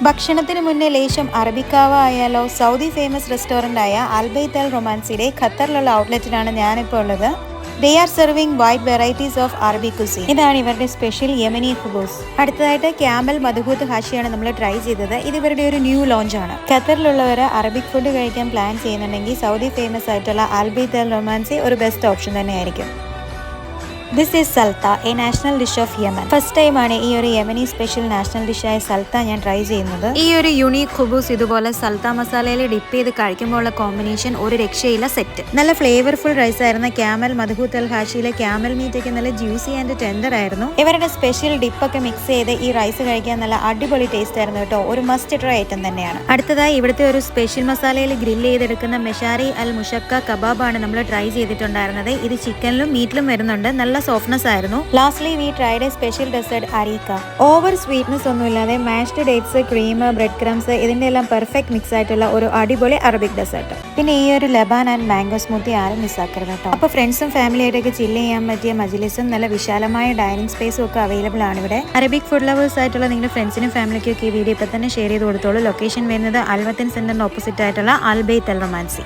ഭക്ഷണത്തിന് മുന്നേ ലേശം അറബിക്കാവ ആയാലോ? സൗദി ഫേമസ് റെസ്റ്റോറൻ്റ് ആയ അൽബൈത്ത് അൽ റൊമാൻസിയുടെ ഖത്തറിലുള്ള ഔട്ട്ലെറ്റിലാണ് ഞാനിപ്പോൾ ഉള്ളത്. They are serving wide varieties of Arabic cuisine. ഇതാണ് ഇവരുടെ സ്പെഷ്യൽ യമനി ഖുബൂസ്. അടുത്തതായിട്ട് ക്യാമൽ മദ്ഹൂത്ത് ഹാഷിയാണ് നമ്മൾ ട്രൈ ചെയ്തത്. ഇത് ഇവരുടെ ഒരു ന്യൂ ലോഞ്ച് ആണ്. ഖത്തറിലുള്ളവർ അറബിക് ഫുഡ് കഴിക്കാൻ പ്ലാൻ ചെയ്യുന്നുണ്ടെങ്കിൽ സൗദി ഫേമസ് ആയിട്ടുള്ള അൽബൈത്ത് അൽ റൊമാൻസി ഒരു ബെസ്റ്റ് ഓപ്ഷൻ തന്നെയായിരിക്കും. This is saltah, a national dish of Yemen. First time ആണ് ഈ ഒരു യമനി സ്പെഷ്യൽ നാഷണൽ ഡിഷായ സൽത്ത ഞാൻ ട്രൈ ചെയ്യുന്നത്. ഈ ഒരു യുണീക് ഖുബൂസ് ഇതുപോലെ സൽത്ത മസാലയിൽ ഡിപ്പ് ചെയ്ത് കഴിക്കുമ്പോഴുള്ള കോമ്പിനേഷൻ ഒരു രക്ഷയില്ല, സെറ്റ്. നല്ല ഫ്ലേവർഫുൾ റൈസ് ആയിരുന്ന ക്യാമൽ മദ്ഹൂത്ത് അൽ ഹാഷിയിലെ ക്യാമൽ മീറ്റ് ഒക്കെ നല്ല ജ്യൂസി ആൻഡ് ടെൻഡർ ആയിരുന്നു. ഇവരുടെ സ്പെഷ്യൽ ഡിപ്പൊക്കെ മിക്സ് ചെയ്ത് ഈ റൈസ് കഴിക്കാൻ നല്ല അടിപൊളി ടേസ്റ്റ് ആയിരുന്നു കേട്ടോ. ഒരു മസ്റ്റ് ട്രൈ ഐറ്റം തന്നെയാണ്. അടുത്തതായി ഇവിടുത്തെ ഒരു സ്പെഷ്യൽ മസാലയിൽ ഗ്രില്ല് ചെയ്തെടുക്കുന്ന മെഷാരി അൽ മുഷക്ക കബാബാണ് നമ്മൾ ട്രൈ ചെയ്തിട്ടുണ്ടായിരുന്നത്. ഇത് ചിക്കനിലും മീറ്റിലും വരുന്നുണ്ട്. നല്ല സോഫ്റ്റ്നെസ് ആയിരുന്നു. Lastly we tried a special dessert areeka. Over sweetness ഒന്നുമില്ലാതെ mashed dates, cream, bread crumbs ഇതിന്റെ എല്ലാം പെർഫെക്റ്റ് മിക്സ് ആയിട്ടുള്ള ഒരു അടിപൊളി അറബിക് ഡെസേർട്ട്. പിന്നെ ഈ ഒരു ലബാൻ ആൻഡ് മാംഗോ സ്മൂത്തി ആരും മിസ്സാക്കരുത് കേട്ടോ. അപ്പോൾ ഫ്രണ്ട്സും ഫാമിലി ആയിട്ടൊക്കെ ചില്ല് ചെയ്യാൻ പറ്റിയ മജ്ലിസും നല്ല വിശാലമായ ഡൈനിങ് സ്പേസും ഒക്കെ അവൈലബിൾ ആണ് ഇവിടെ. അറബിക് ഫുഡ് ലവേഴ്സ് ആയിട്ടുള്ള നിങ്ങളുടെ ഫ്രണ്ട്സിനും ഫാമിലിക്കും ഒക്കെ ഈ വീഡിയോ ഇപ്പൊ തന്നെ ഷെയർ ചെയ്ത് കൊടുത്തോളൂ. ലൊക്കേഷൻ വരുന്നത് അൽവത്തിൻ സെന്ററിന്റെ ഓപ്പോസിറ്റ് ആയിട്ടുള്ള അൽബൈത്ത് അൽ റൊമാൻസി.